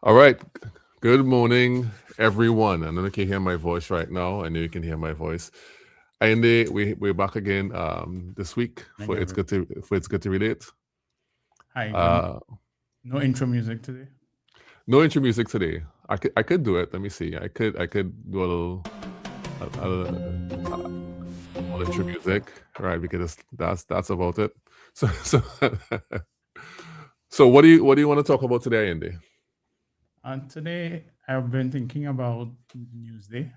All right. Good morning, everyone. I know you can hear my voice right now. I know you can hear my voice. Ayinde, we're back again this week Morning, for everyone. it's good to relate. Hi, good morning. Uh, No intro music today. no intro music today. I could do it. Let me see. I could do a little intro music, right? Because that's about it. So so what do you want to talk about today, Ayinde? And today I've been thinking about Newsday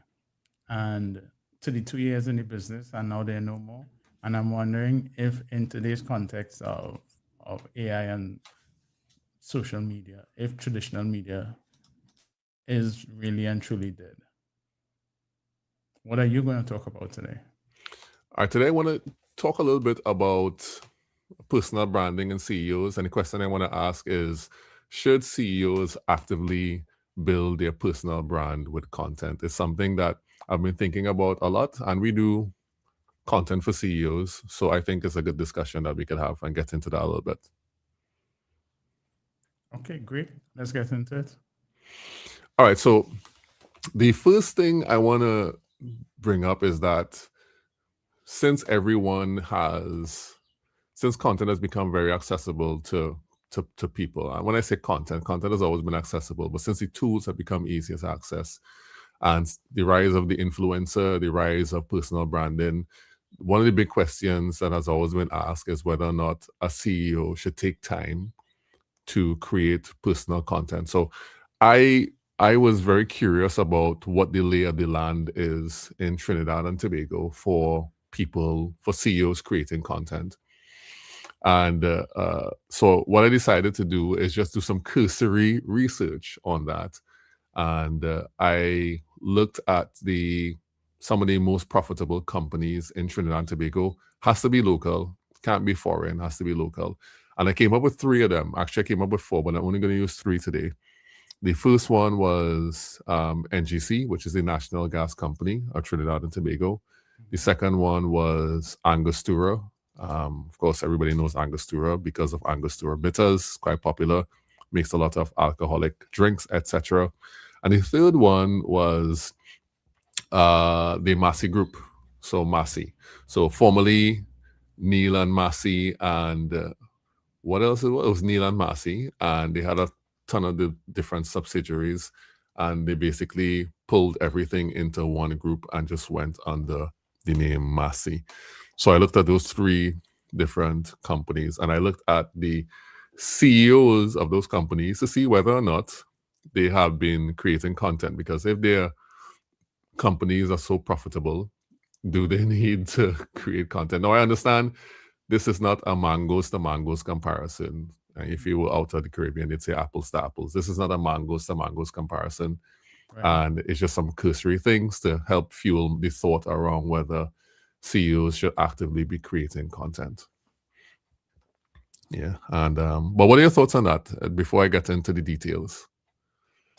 and 32 years in the business and now they're no more. And I'm wondering if in today's context of AI and social media, if traditional media is really and truly dead. What are you going to talk about today? All right, today I want to talk a little bit about personal branding and CEOs. And the question I want to ask is, should CEOs actively build their personal brand with content? It's something that I've been thinking about a lot, and we do content for CEOs. So I think it's a good discussion that we could have and get into that a little bit. Okay, great. Let's get into it. All right. So the first thing I want to bring up is that since everyone has since content has become very accessible to people. And when I say content has always been accessible, but since the tools have become easier to access, and the rise of the influencer, the rise of personal branding, one of the big questions that has always been asked is whether or not a CEO should take time to create personal content. So I I was very curious about what the lay of the land is in Trinidad and Tobago for CEOs creating content. And so what I decided to do is just do some cursory research on that. And I looked at the some of the most profitable companies in Trinidad and Tobago. Has to be local, can't be foreign, has to be local. And I came up with three of them. Actually, I came up with four, but I'm only going to use three today. The first one was NGC, which is the National Gas Company of Trinidad and Tobago. The Mhm. second one was Angostura. Of course, everybody knows Angostura because of Angostura bitters, quite popular, makes a lot of alcoholic drinks, etc. And the third one was the Massey Group, so Massey. So formerly Neil and Massey, and what else it was? It was Neil and Massey, and they had a ton of the different subsidiaries, and they basically pulled everything into one group and just went under the name Massey. So I looked at those three different companies, and I looked at the CEOs of those companies to see whether or not they have been creating content. Because if their companies are so profitable, do they need to create content? Now I understand this is not a mangoes to mangoes comparison. If you were out of the Caribbean, they'd say apples to apples. This is not a mangoes to mangoes comparison. Right. And it's just some cursory things to help fuel the thought around whether CEOs should actively be creating content. Yeah. And but what are your thoughts on that before I get into the details?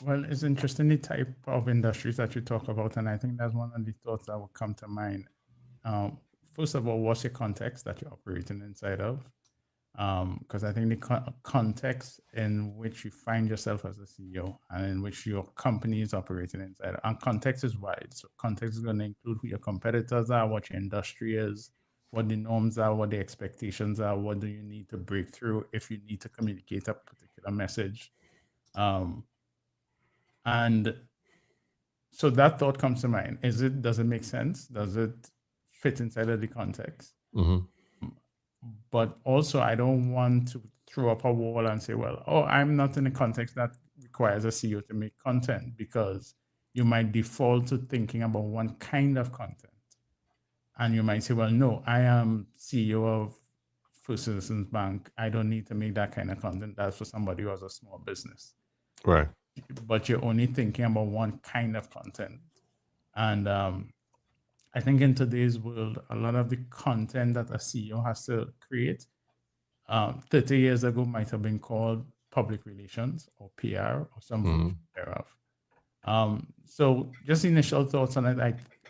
Well, it's interesting the type of industries that you talk about, and I think that's one of the thoughts that would come to mind. Um, First of all, what's your context that you're operating inside of? Because I think the context in which you find yourself as a CEO and in which your company is operating inside, and context is wide. So context is going to include who your competitors are, what your industry is, what the norms are, what the expectations are, what do you need to break through if you need to communicate a particular message. Um, and so that thought comes to mind. Does it make sense? Does it fit inside of the context? Hmm. But also, I don't want to throw up a wall and say, well, oh, I'm not in a context that requires a CEO to make content, because you might default to thinking about one kind of content. And you might say, well, no, I am CEO of First Citizens Bank. I don't need to make that kind of content. That's for somebody who has a small business. Right. But you're only thinking about one kind of content. And I think in today's world, a lot of the content that a CEO has to create 30 years ago might have been called public relations or PR or some version Hmm. thereof. So just initial thoughts on it.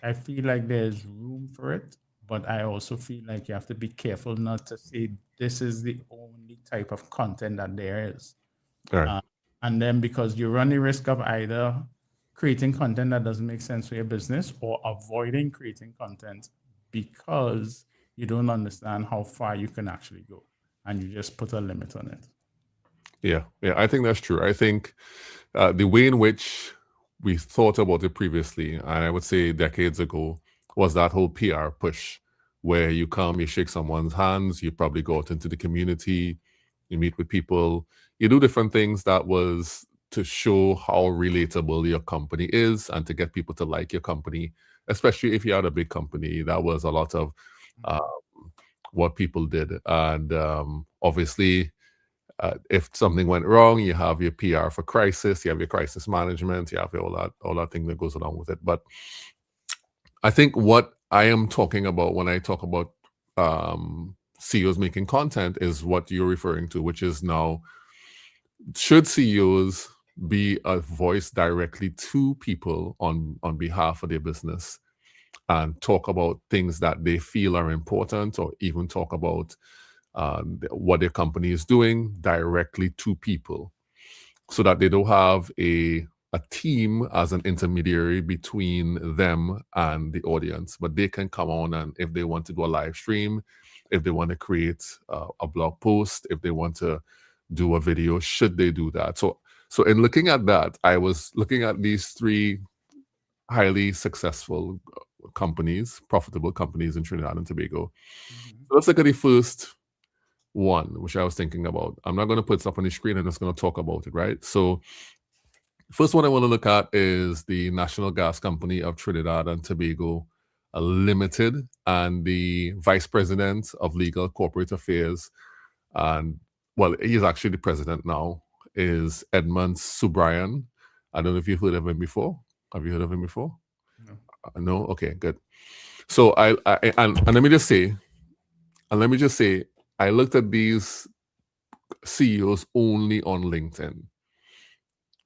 I feel like there's room for it, but I also feel like you have to be careful not to say this is the only type of content that there is. All right. Uh, And then because you run the risk of either creating content that doesn't make sense for your business or avoiding creating content because you don't understand how far you can actually go and you just put a limit on it. Yeah, I think that's true. I think the way in which we thought about it previously, and I would say decades ago, was that whole PR push where you come, you shake someone's hands, you probably go out into the community, you meet with people, you do different things that was to show how relatable your company is and to get people to like your company, especially if you had a big company. That was a lot of what people did. And obviously, if something went wrong, you have your PR for crisis, you have your crisis management, you have all that thing that goes along with it. But I think what I am talking about when I talk about CEOs making content is what you're referring to, which is now, should CEOs be a voice directly to people on behalf of their business and talk about things that they feel are important, or even talk about what their company is doing directly to people, so that they don't have a team as an intermediary between them and the audience, but they can come on, and if they want to do a live stream, if they want to create a blog post, if they want to do a video, should they do that? So in looking at that, I was looking at these three highly successful companies, profitable companies in Trinidad and Tobago. Mm-hmm. So let's look at the first one, which I was thinking about. I'm not going to put this up on the screen. I'm just going to talk about it, right? So first one I want to look at is the National Gas Company of Trinidad and Tobago Limited, and the Vice President of Legal Corporate Affairs, and well, he's actually the president now, is Edmund Subrian. I don't know if you've heard of him before. Have you heard of him before? No. No? Okay, good. So and let me just say, I looked at these CEOs only on LinkedIn,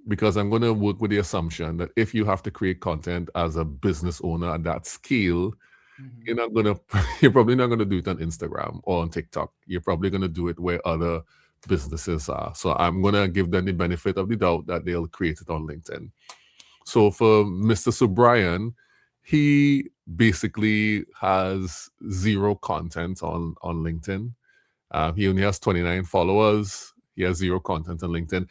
because I'm going to work with the assumption that if you have to create content as a business owner at that scale, you're probably not going to do it on Instagram or on TikTok. You're probably going to do it where other businesses are. So I'm going to give them the benefit of the doubt that they'll create it on LinkedIn. So for Mr. Subrian, he basically has zero content on LinkedIn. He only has 29 followers. He has zero content on LinkedIn.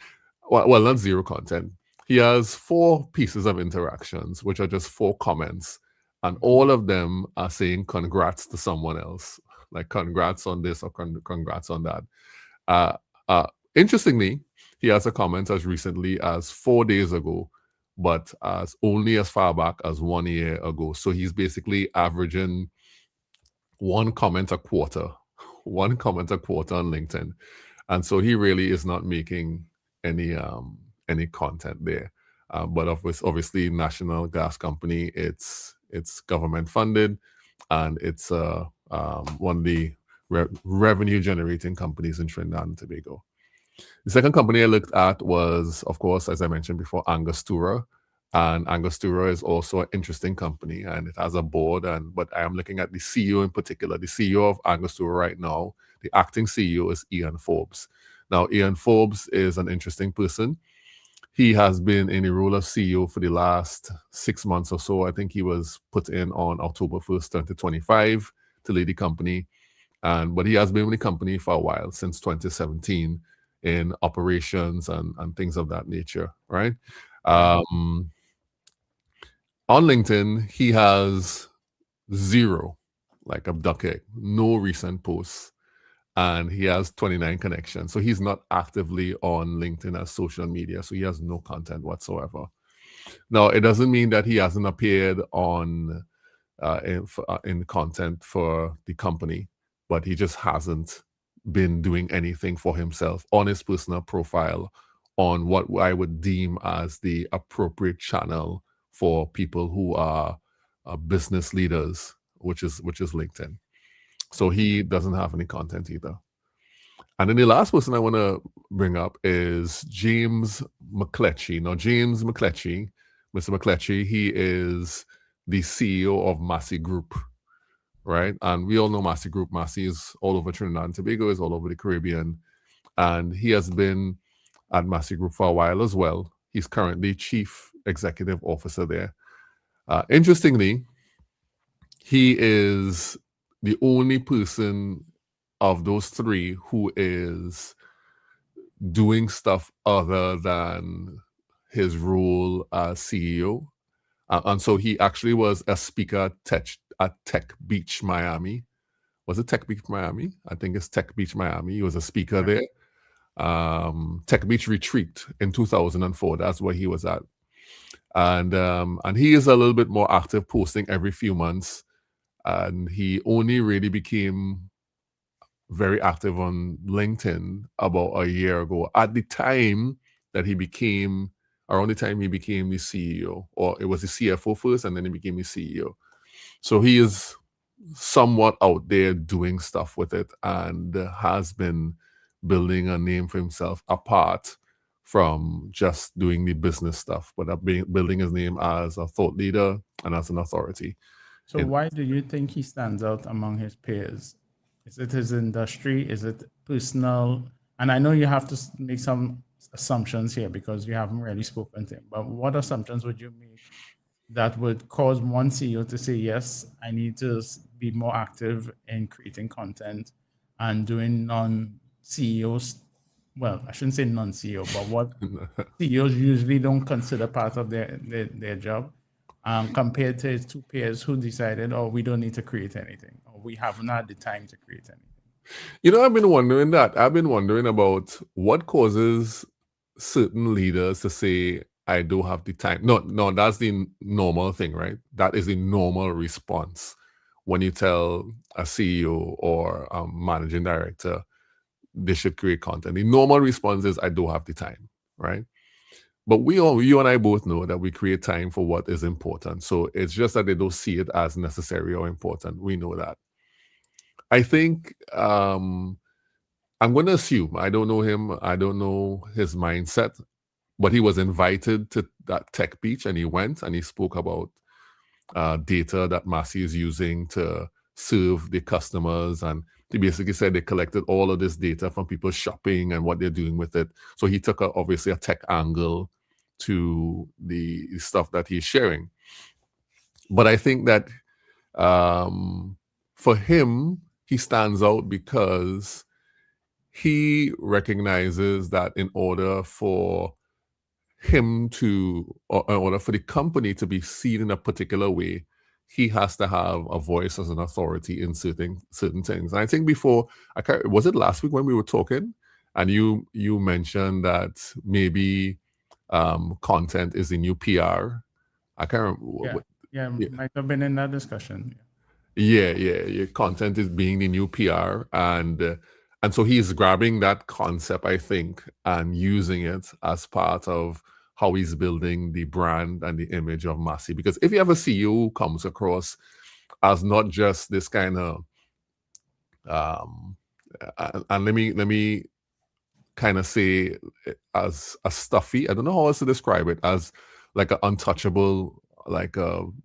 Well, not zero content. He has 4 pieces of interactions, which are just 4 comments. And all of them are saying congrats to someone else, like congrats on this or congrats on that. Interestingly, he has a comment as recently as 4 days ago, but as far back as 1 year ago. So he's basically averaging 1 comment a quarter, 1 comment a quarter on LinkedIn. And so he really is not making any content there. But obviously, National Gas Company, it's government funded, and it's one of the revenue generating companies in Trinidad and Tobago. The second company I looked at was, of course, as I mentioned before, Angostura. And Angostura is also an interesting company, and it has a board. But I am looking at the CEO in particular. The CEO of Angostura right now, the acting CEO, is Ian Forbes. Now, Ian Forbes is an interesting person. He has been in the role of CEO for the last 6 months or so. I think he was put in on October 1st, 2025 to lead the company. But he has been with the company for a while, since 2017, in operations and things of that nature, right? On LinkedIn, he has zero, like a ducket, no recent posts, and he has 29 connections. So he's not actively on LinkedIn as social media, so he has no content whatsoever. Now, it doesn't mean that he hasn't appeared on in content for the company, but he just hasn't been doing anything for himself on his personal profile on what I would deem as the appropriate channel for people who are business leaders, which is LinkedIn. So he doesn't have any content either. And then the last person I want to bring up is James McCletchy. Now, James McCletchy, Mr. McCletchy, he is the CEO of Massey Group, right? And we all know Massey Group. Massey is all over Trinidad and Tobago, is all over the Caribbean. And he has been at Massey Group for a while as well. He's currently Chief Executive Officer there. Interestingly, he is the only person of those three who is doing stuff other than his role as CEO. And so he actually was a speaker at Tech Beach, Miami. Was it Tech Beach, Miami? I think it's Tech Beach, Miami. He was a speaker there. Tech Beach Retreat in 2004. That's where he was at. And he is a little bit more active, posting every few months. And he only really became very active on LinkedIn about a year ago. At the time that he became, around the time he became the CEO, or it was the CFO first, and then he became the CEO. So he is somewhat out there doing stuff with it and has been building a name for himself apart from just doing the business stuff, but building his name as a thought leader and as an authority. So why do you think he stands out among his peers? Is it his industry? Is it personal? And I know you have to make some assumptions here because you haven't really spoken to him, but what assumptions would you make that would cause one CEO to say, yes, I need to be more active in creating content and doing non-CEOs? Well, I shouldn't say non-CEO, but what CEOs usually don't consider part of their job, compared to his two peers who decided, oh, we don't need to create anything, or we haven't had the time to create anything. I've been wondering that. I've been wondering about what causes certain leaders to say, I don't have the time. No, that's the normal thing, right? That is the normal response when you tell a CEO or a managing director they should create content. The normal response is, I don't have the time, right? But you and I both know that we create time for what is important. So it's just that they don't see it as necessary or important. We know that. I think I'm going to assume, I don't know him, I don't know his mindset, but he was invited to that Tech Beach and he went and he spoke about data that Massey is using to serve the customers. And he basically said they collected all of this data from people shopping and what they're doing with it. So he took obviously a tech angle to the stuff that he's sharing. But I think that for him, he stands out because he recognizes that in order for him to, or in order for the company to be seen in a particular way, he has to have a voice as an authority in certain things. And I think before, was it last week when we were talking, and you mentioned that maybe content is the new PR. I can't remember. Yeah, might have been in that discussion. Yeah. Content is being the new PR, and so he's grabbing that concept, I think, and using it as part of how he's building the brand and the image of Massey. Because if you have a CEO who comes across as not just this kind of, and let me kind of say as a stuffy, I don't know how else to describe it, as like an untouchable, like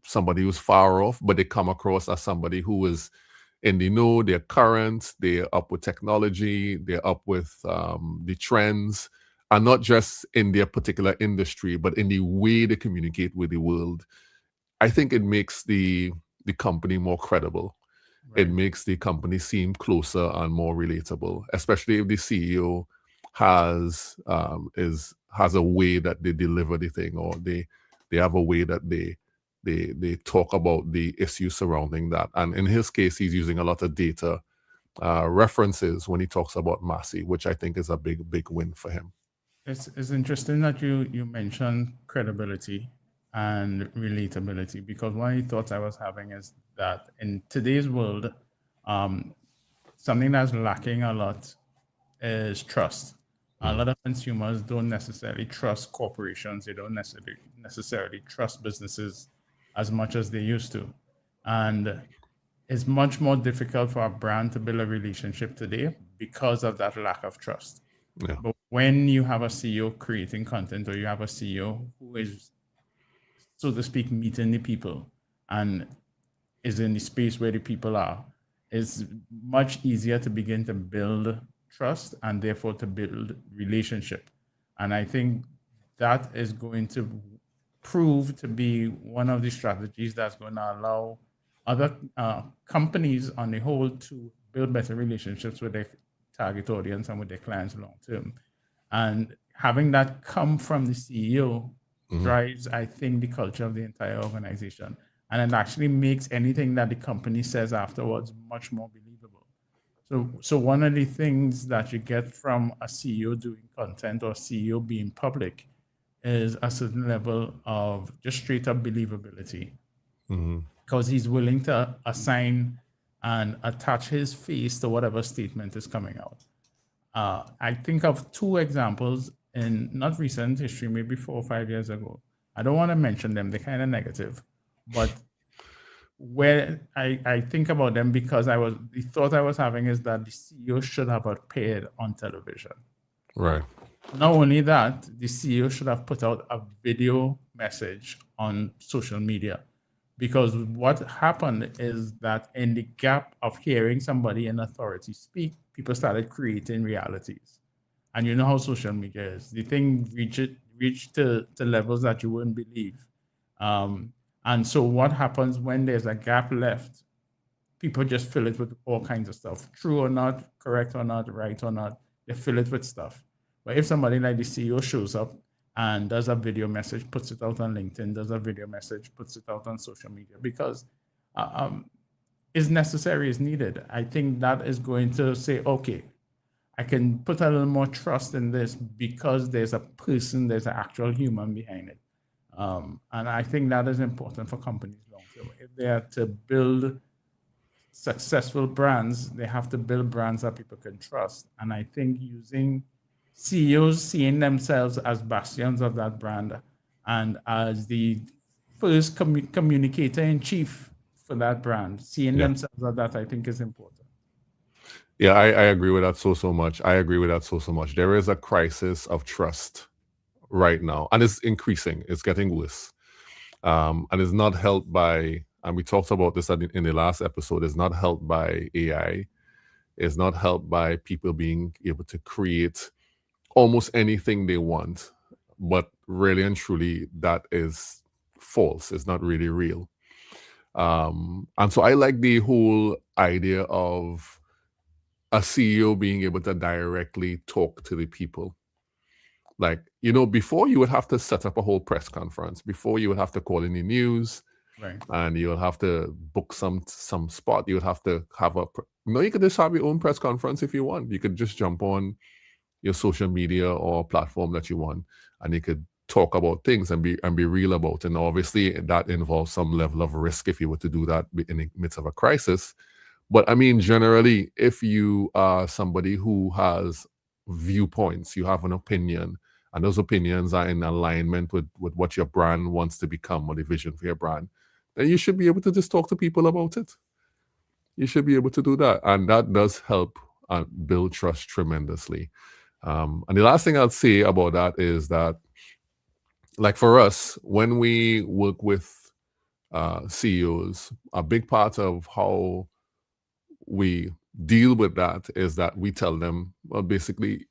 somebody who's far off, but they come across as somebody who is in the know, they're current, they're up with technology, they're up with the trends, and not just in their particular industry, but in the way they communicate with the world. I think it makes the company more credible. Right. It makes the company seem closer and more relatable, especially if the CEO has a way that they deliver the thing, or they have a way that they talk about the issues surrounding that. And in his case, he's using a lot of data references when he talks about Massey, which I think is a big win for him. It's interesting that you mentioned credibility and relatability, because one of the thoughts I was having is that in today's world, something that's lacking a lot is trust. A lot of consumers don't necessarily trust corporations. They don't necessarily trust businesses as much as they used to. And it's much more difficult for a brand to build a relationship today because of that lack of trust. Yeah. But when you have a CEO creating content, or you have a CEO who is, so to speak, meeting the people and is in the space where the people are, it's much easier to begin to build trust and therefore to build relationship. And I think that is going to prove to be one of the strategies that's going to allow other companies on the whole to build better relationships with their target audience and with their clients long term. And having that come from the CEO drives, I think, the culture of the entire organization. And it actually makes anything that the company says afterwards much more believable. So one of the things that you get from a CEO doing content or CEO being public is a certain level of just straight up believability, because he's willing to assign and attach his face to whatever statement is coming out. I think of two examples in not recent history, maybe 4 or 5 years ago. I don't want to mention them; they're kind of negative, but where I think about them, because the thought I was having is that the CEO should have appeared on television. Right. Not only that, the CEO should have put out a video message on social media, because what happened is that in the gap of hearing somebody in authority speak, people started creating realities. And you know how social media is. The thing reached to levels that you wouldn't believe. And so what happens when there's a gap left? People just fill it with all kinds of stuff. True or not, correct or not, right or not, they fill it with stuff. But if somebody like the CEO shows up and does a video message, puts it out on LinkedIn, does a video message, puts it out on social media, because is necessary, is needed, I think that is going to say, okay, I can put a little more trust in this because there's a person, there's an actual human behind it. And I think that is important for companies long term. If they are to build successful brands, they have to build brands that people can trust. And I think using CEOs seeing themselves as bastions of that brand and as the first communicator in chief for that brand, seeing themselves as that, I think is important. Yeah, I agree with that so much. I agree with that so much. There is a crisis of trust right now, and it's increasing. It's getting worse, and it's not helped by. And we talked about this in the last episode. It's not helped by AI. It's not helped by people being able to create almost anything they want, but really and truly, that is false. It's not really real. And so I like the whole idea of a CEO being able to directly talk to the people. Like, before you would have to set up a whole press conference, before you would have to call in the news, Right. and you would have to book some spot. You would have to have you could just have your own press conference if you want. You could just jump on your social media or platform that you want, and you could talk about things and be real about it. And obviously that involves some level of risk if you were to do that in the midst of a crisis. But I mean, generally, if you are somebody who has viewpoints, you have an opinion, and those opinions are in alignment with what your brand wants to become or the vision for your brand, then you should be able to just talk to people about it. You should be able to do that. And that does help build trust tremendously. And the last thing I'll say about that is that, like for us, when we work with CEOs, a big part of how we deal with that is that we tell them, well, basically,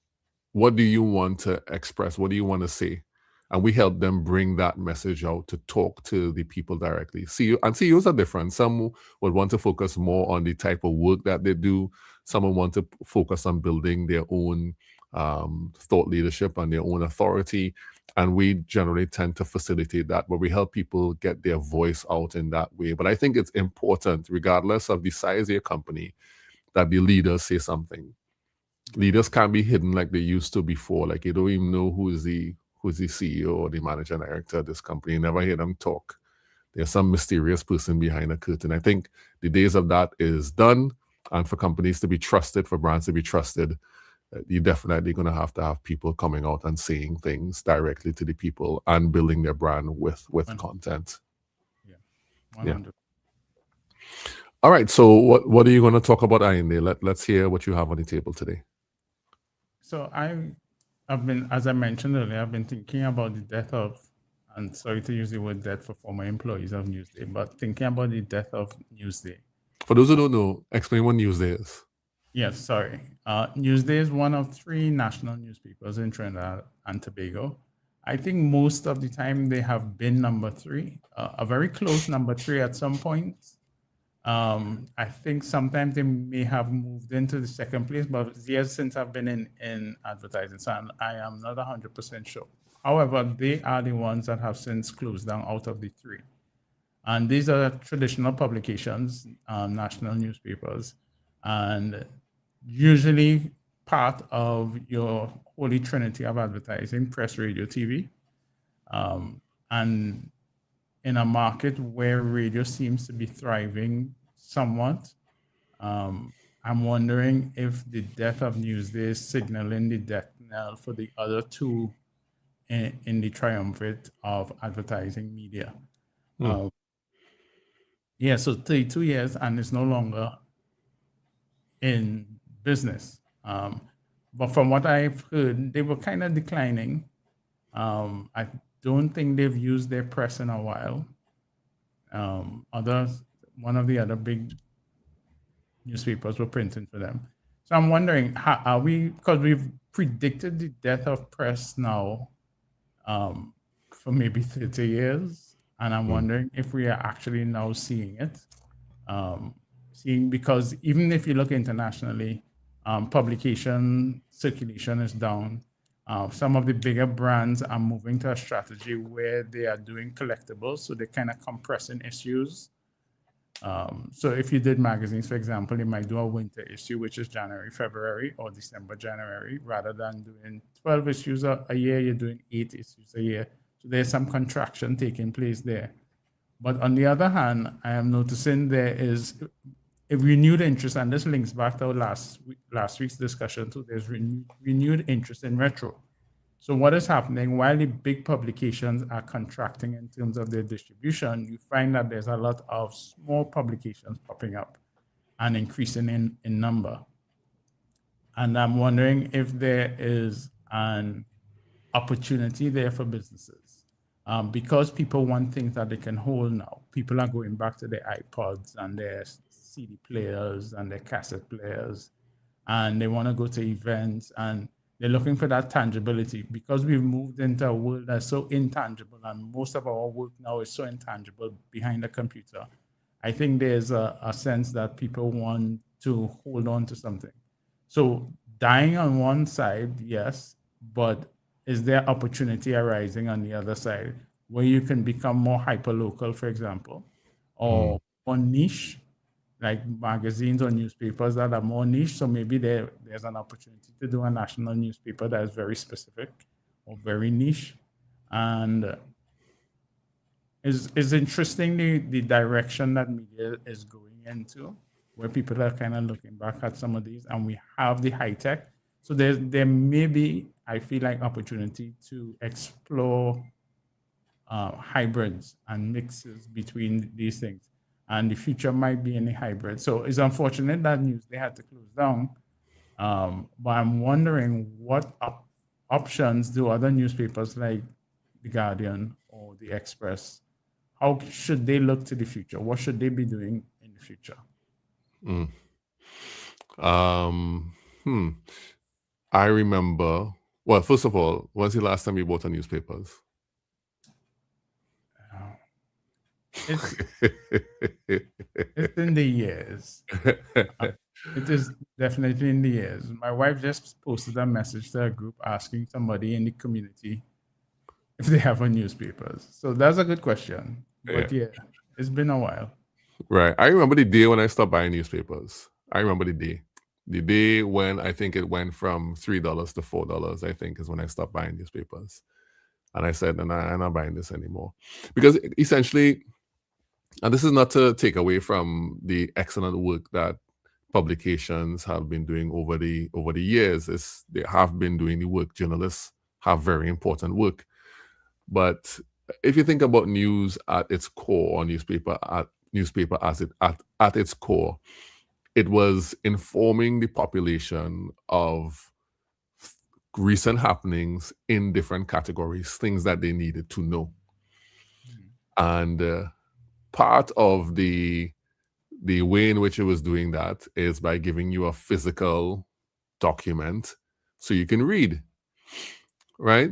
what do you want to express? What do you want to say? And we help them bring that message out to talk to the people directly. CEOs are different. Some would want to focus more on the type of work that they do. Some would want to focus on building their own thought leadership and their own authority. And we generally tend to facilitate that, where we help people get their voice out in that way. But I think it's important, regardless of the size of your company, that the leaders say something. Leaders can't be hidden like they used to before. Like, you don't even know who's the CEO or the manager director of this company. You never hear them talk. There's some mysterious person behind a curtain. I think the days of that is done. And for companies to be trusted, for brands to be trusted, you're definitely going to have people coming out and saying things directly to the people and building their brand with content. Yeah. 100%. Yeah. All right. So what are you going to talk about, Ayinde? Let's hear what you have on the table today. So I've been, as I mentioned earlier, I've been thinking about the death of, and sorry to use the word death for former employees of Newsday, but thinking about the death of Newsday. For those who don't know, explain what Newsday is. Yes, sorry. Newsday is one of three national newspapers in Trinidad and Tobago. I think most of the time they have been number three, a very close number three at some points. I think sometimes they may have moved into the second place, but it's years since I've been in advertising, so I am not 100% sure. However, they are the ones that have since closed down out of the three. And these are traditional publications, national newspapers, and usually part of your holy trinity of advertising: press, radio, TV. And in a market where radio seems to be thriving somewhat, I'm wondering if the death of Newsday is signaling the death knell for the other two in the triumvirate of advertising media. Hmm. Yeah, so 32 years and it's no longer in business. But from what I've heard, they were kind of declining. I don't think they've used their press in a while. Others, one of the other big newspapers were printing for them. So I'm wondering, how are we? Because we've predicted the death of press now um, for maybe 30 years, and I'm Hmm. wondering if we are actually now seeing it. Um, Seeing, because even if you look internationally, publication circulation is down. Some of the bigger brands are moving to a strategy where they are doing collectibles, so they're kind of compressing issues. So if you did magazines, for example, you might do a winter issue, which is January, February, or December, January, rather than doing 12 issues a year, you're doing 8 issues a year. So there's some contraction taking place there. But on the other hand, I am noticing there is a renewed interest, and this links back to our last week's discussion too. There's renewed interest in retro. So what is happening while the big publications are contracting in terms of their distribution, you find that there's a lot of small publications popping up and increasing in number. And I'm wondering if there is an opportunity there for businesses. Because people want things that they can hold now. People are going back to their iPods and their CD players and their cassette players, and they want to go to events, and they're looking for that tangibility because we've moved into a world that's so intangible, and most of our work now is so intangible behind the computer. I think there's a sense that people want to hold on to something. So dying on one side, yes, but is there opportunity arising on the other side where you can become more hyper local, for example, Hmm. or more niche, like magazines or newspapers that are more niche? So maybe there's an opportunity to do a national newspaper that is very specific or very niche, and is interesting the direction that media is going into, where people are kind of looking back at some of these, and we have the high tech. So there may be, I feel like, opportunity to explore hybrids and mixes between these things, and the future might be in a hybrid. So it's unfortunate that news they had to close down, but I'm wondering what options do other newspapers like the Guardian or the Express, how should they look to the future? What should they be doing in the future? Hmm. Um, hmm. I remember. Well, first of all, when's the last time you bought a newspapers? Uh, It's it's in the years. Uh, It is definitely in the years. My wife just posted a message to a group asking somebody in the community if they have a newspapers. So that's a good question. Yeah. But yeah, it's been a while. Right. I remember the day when I stopped buying newspapers. I remember the day. The day when I think it went from $3 to $4, I think, is when I stopped buying newspapers. And I said, and I'm not buying this anymore. Because essentially, and this is not to take away from the excellent work that publications have been doing over the years. They have been doing the work. Journalists have very important work. But if you think about news at its core, or newspaper as at its core, it was informing the population of recent happenings in different categories, things that they needed to know. Mhm. And part of the the way in which it was doing that is by giving you a physical document so you can read, right?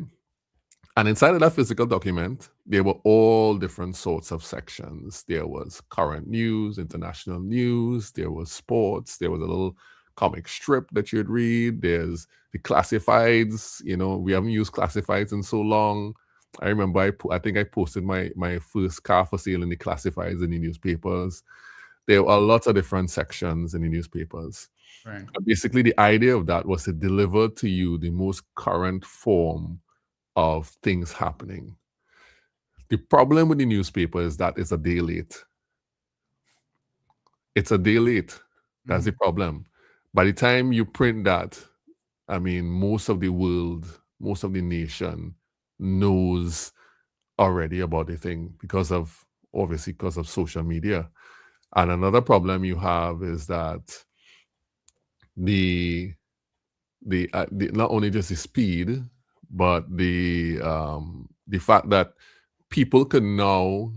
And inside of that physical document, there were all different sorts of sections. There was current news, international news, there was sports, there was a little comic strip that you'd read, there's the classifieds. We haven't used classifieds in so long. I remember I think I posted my first car for sale in the classifieds in the newspapers. There were lots of different sections in the newspapers. Right. Basically, the idea of that was to deliver to you the most current form of things happening. The problem with the newspaper is that it's a day late. It's a day late. That's the problem. By the time you print that, I mean, most of the world, most of the nation knows already about the thing because of social media. And another problem you have is that the not only just the speed, but the fact that people can now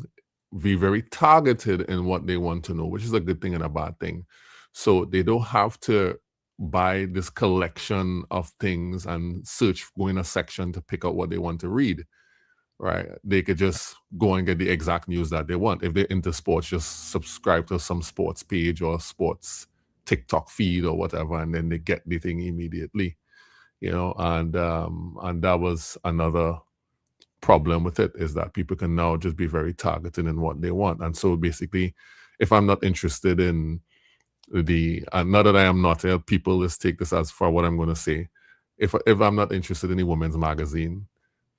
be very targeted in what they want to know, which is a good thing and a bad thing. So they don't have to buy this collection of things and go in a section to pick out what they want to read. Right? They could just go and get the exact news that they want. If they're into sports, just subscribe to some sports page or sports TikTok feed or whatever, and then they get the thing immediately. And that was another problem with it, is that people can now just be very targeted in what they want. And so basically, if I'm not interested in not that I am not, people just take this as for what I'm going to say. If I'm not interested in a women's magazine,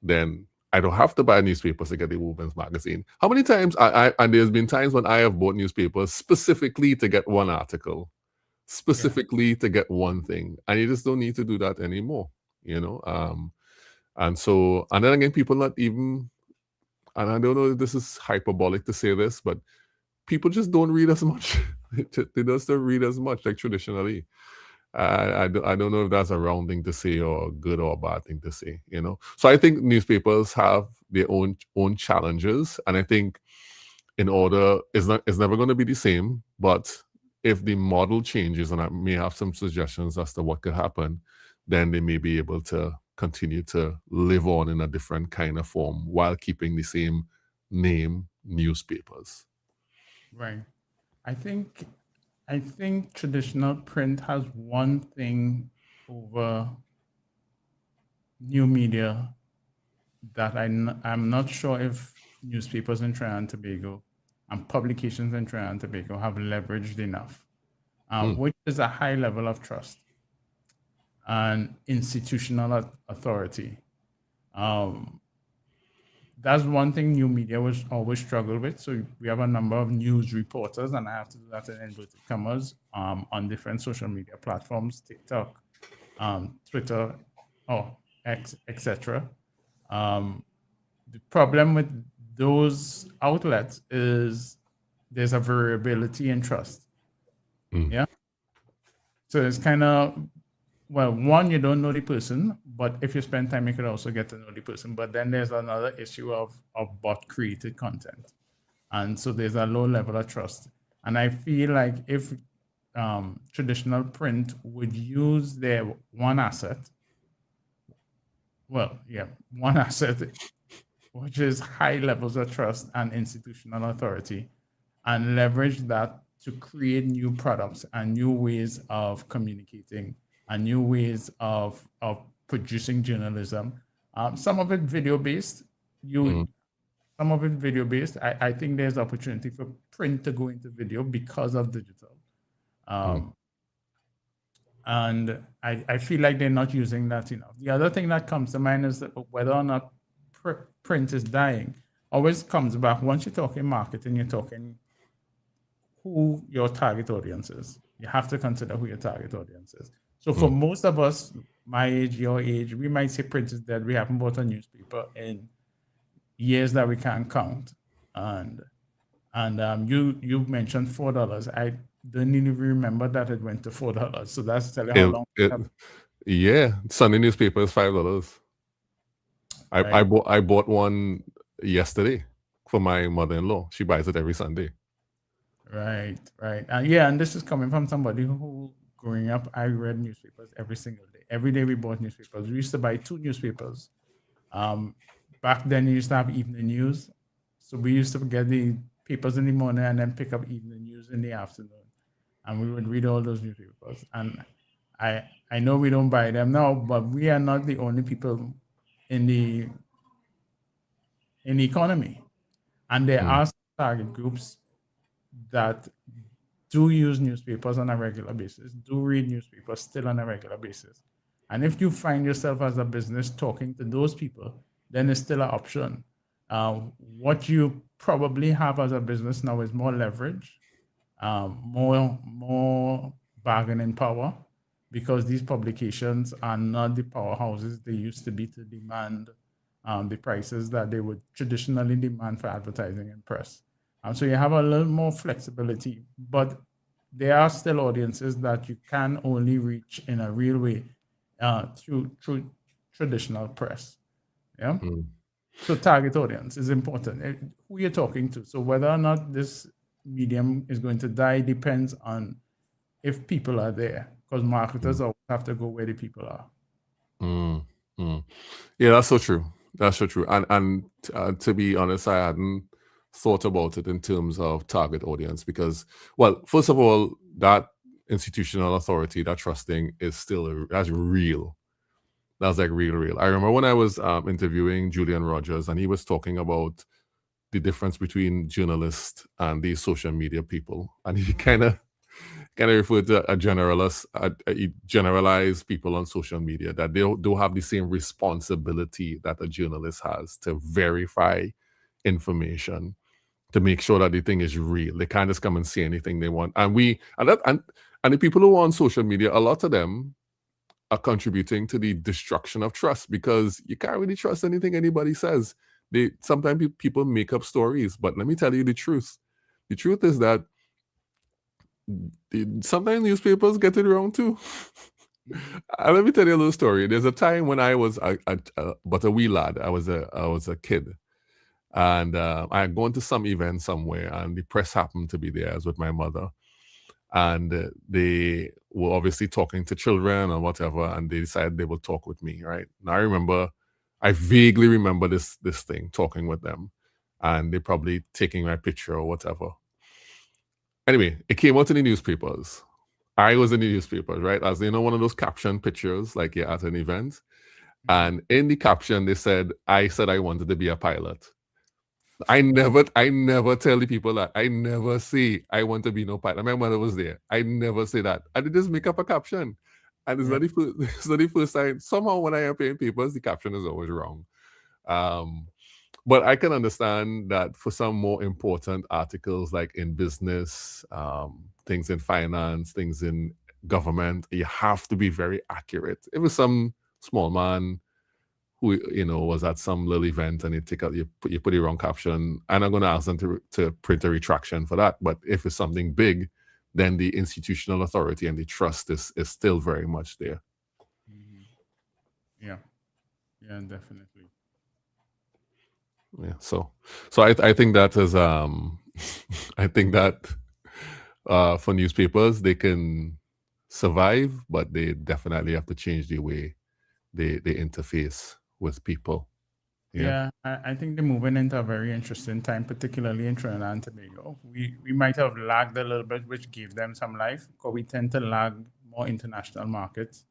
then I don't have to buy newspapers to get a women's magazine. How many times and there's been times when I have bought newspapers specifically to get one article, specifically to get one thing, and you just don't need to do that anymore. And then again, people not even, and I don't know if this is hyperbolic to say this, but people just don't read as much. They just don't read as much like traditionally. I don't know if that's a wrong thing to say or a good or a bad thing to say. So I think newspapers have their own challenges, and I think it's never going to be the same. But if the model changes, and I may have some suggestions as to what could happen, then they may be able to continue to live on in a different kind of form while keeping the same name, newspapers. Right. I think traditional print has one thing over new media that I'm not sure if newspapers in Trinidad and Tobago and publications in Trinidad and Tobago have leveraged enough, which is a high level of trust and institutional authority. That's one thing new media was always struggle with. So we have a number of news reporters, and I have to do that in inverted commas, on different social media platforms, TikTok, Twitter, X, etc. The problem with those outlets is there's a variability in trust. Yeah. So it's kind of, well, one, you don't know the person, but if you spend time, you could also get to know the person. But then there's another issue of bot created content. And so there's a low level of trust. And I feel like if traditional print would use their one asset, which is high levels of trust and institutional authority, and leverage that to create new products and new ways of communicating and new ways of producing journalism. Some of it video based. Some of it video based. I think there's opportunity for print to go into video because of digital. And I feel like they're not using that enough. The other thing that comes to mind is that whether or not print is dying always comes back. Once you're talking marketing, you're talking who your target audience is. You have to consider who your target audience is. So for most of us, my age, your age, we might say print is dead. We haven't bought a newspaper in years that we can't count. And you mentioned $4. I don't even remember that it went to $4. So that's telling how long. Yeah, Sunday newspaper is $5. I bought one yesterday for my mother-in-law. She buys it every Sunday. Right, right. Yeah, and this is coming from somebody who, growing up, I read newspapers every single day. Every day we bought newspapers. We used to buy two newspapers. Um, Back then, you used to have evening news. So we used to get the papers in the morning and then pick up evening news in the afternoon. And we would read all those newspapers. And I know we don't buy them now, but we are not the only people in the economy. And there Mm, are target groups that do use newspapers on a regular basis, do read newspapers still on a regular basis. And if you find yourself as a business talking to those people, then it's still an option. What you probably have as a business now is more leverage, more bargaining power, because these publications are not the powerhouses they used to be to demand the prices that they would traditionally demand for advertising and press. So you have a little more flexibility, but there are still audiences that you can only reach in a real way through traditional press. Yeah. mm, So target audience is important. Who you're talking to. So whether or not this medium is going to die depends on if people are there, because marketers mm, always have to go where the people are. mm, mm. Yeah, that's so true. That's so true. And to be honest, I hadn't thought about it in terms of target audience because, well, first of all, that institutional authority, that trusting is still that's real. That's like real, real. I remember when I was interviewing Julian Rogers, and he was talking about the difference between journalists and these social media people, and he kind of referred to a generalist, generalized people on social media that they don't have the same responsibility that a journalist has to verify information, to make sure that the thing is real. They can't just come and say anything they want. And the people who are on social media, a lot of them are contributing to the destruction of trust because you can't really trust anything anybody says. They sometimes people make up stories, but let me tell you the truth. The truth is that sometimes newspapers get it wrong too. Let me tell you a little story. There's a time when I was but a wee lad. I was a kid, and I had gone to some event somewhere, and the press happened to be there. I was with my mother, and they were obviously talking to children or whatever, and they decided they would talk with me. Right now, I vaguely remember this thing talking with them, and they probably taking my picture or whatever. Anyway, it came out in the newspapers. I was in the newspapers, right? As you know, one of those caption pictures, like you're at an event. Mhm. And in the caption, they said, I said I wanted to be a pilot. I never tell the people that. I never say I want to be no pilot. My mother was there. I never say that. I did just make up a caption. And it's Yeah. not the first, it's not the first time. Somehow when I am paying papers, the caption is always wrong. Um, but I can understand that for some more important articles, like in business, things in finance, things in government, you have to be very accurate. It was some small man who was at some little event and you put the wrong caption. And I'm going to ask them to print a retraction for that. But if it's something big, then the institutional authority and the trust is still very much there. Mhm. Yeah. Yeah, definitely. Yeah. So I think that is I think that for newspapers they can survive, but they definitely have to change the way they interface with people. Yeah. Yeah, I think they're moving into a very interesting time, particularly in Trinidad and Tobago. We might have lagged a little bit, which gave them some life, because we tend to lag more international markets,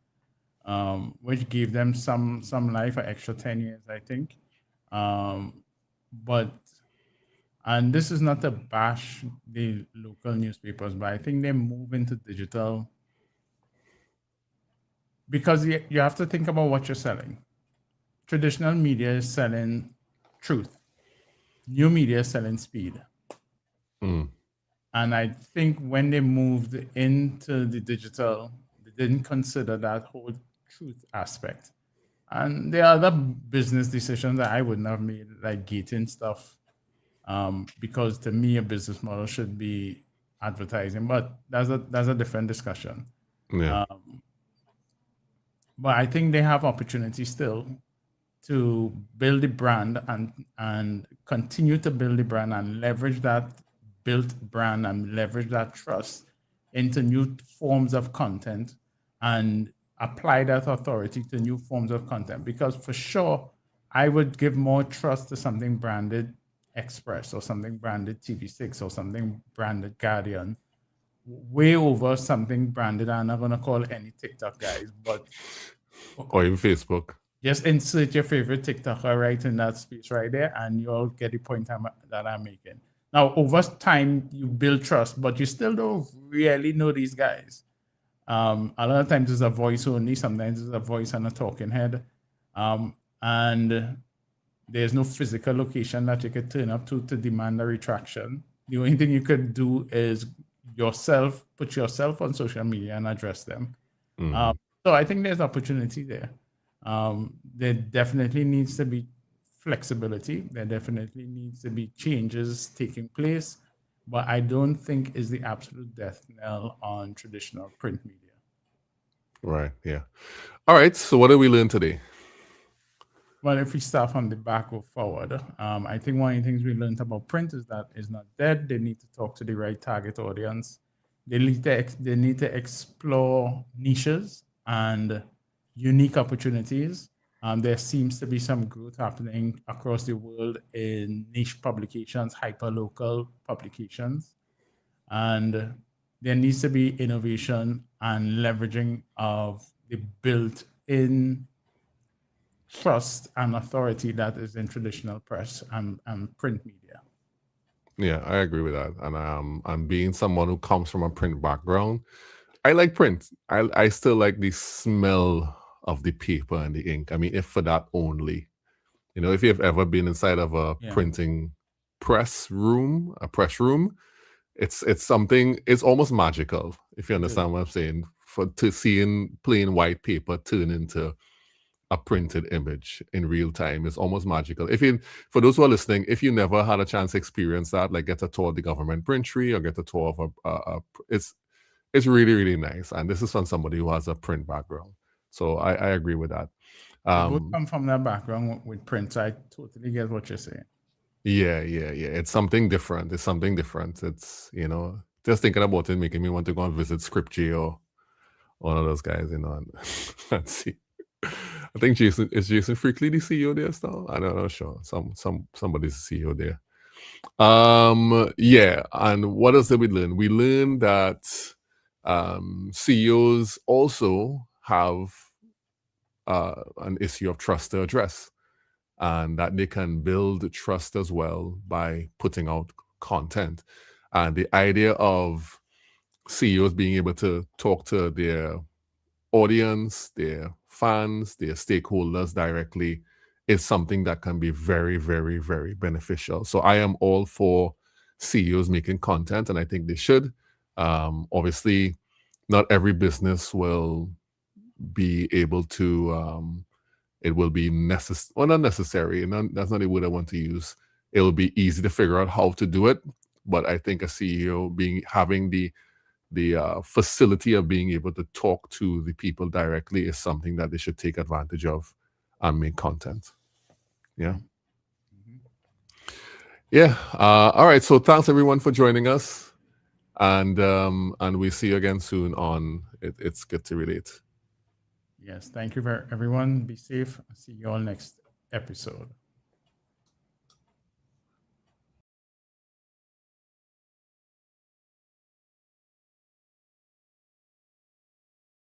which gave them some life, for extra 10 years, I think. Um, but and this is not to bash the local newspapers, but I think they move into digital because you have to think about what you're selling. Traditional media is selling truth. New media is selling speed. Mm, And I think when they moved into the digital, they didn't consider that whole truth aspect. And there are other business decisions that I wouldn't have made, like gating stuff, because to me, a business model should be advertising. But that's a different discussion. yeah. Um, but I think they have opportunity still to build the brand and continue to build the brand and leverage that built brand and leverage that trust into new forms of content and apply that authority to new forms of content. Because for sure, I would give more trust to something branded Express or something branded TV6 or something branded Guardian way over something branded. I'm not going to call any TikTok guys, but Or even Facebook. just insert your favorite TikToker right in that space right there, and you'll get the point that I'm making. Now, over time, you build trust, but you still don't really know these guys. A lot of times it's a voice only, sometimes it's a voice and a talking head. And there's no physical location that you could turn up to demand a retraction. The only thing you could do is put yourself on social media and address them. So I think there's opportunity there. There definitely needs to be flexibility. There definitely needs to be changes taking place, but I don't think is the absolute death knell on traditional print media. Right. Yeah. All right. So what did we learn today? Well, if we start from the back go forward, I think one of the things we learned about print is that it's not dead. They need to talk to the right target audience. They need to explore niches and unique opportunities. There seems to be some growth happening across the world in niche publications, hyperlocal publications, and there needs to be innovation and leveraging of the built-in trust and authority that is in traditional press and print media. Yeah, I agree with that. And being someone who comes from a print background, I like print. I still like the smell of the paper and the ink. I mean, if for that only. If you've ever been inside of a printing press room, it's something. It's almost magical, if you understand what I'm saying. To seeing plain white paper turn into a printed image in real time is almost magical. For those who are listening, if you never had a chance to experience that, like get a tour of the government printry or get a tour of it's really, really nice. And this is from somebody who has a print background. So I agree with that. We both come from that background with print, so I totally get what you're saying. Yeah. It's something different. It's just thinking about it making me want to go and visit Scripture or one of those guys, and let's see. I think Jason Freakley the CEO there still. I'm not sure. Somebody's CEO there. Yeah. And what else did we learn? We learned that CEOs also have an issue of trust to address, and that they can build trust as well by putting out content. And the idea of CEOs being able to talk to their audience, their fans, their stakeholders directly is something that can be very, very, very beneficial. So I am all for CEOs making content, and I think they should. Obviously, not every business will be able to. It will be necessary, well, not necessary, and that's not the word I want to use. It will be easy to figure out how to do it, but I think a CEO having the facility of being able to talk to the people directly is something that they should take advantage of and make content. Yeah. Yeah. All right. So thanks everyone for joining us, and we see you again soon on It's Good to Relate. Yes. Thank you, everyone. Be safe. See you all next episode.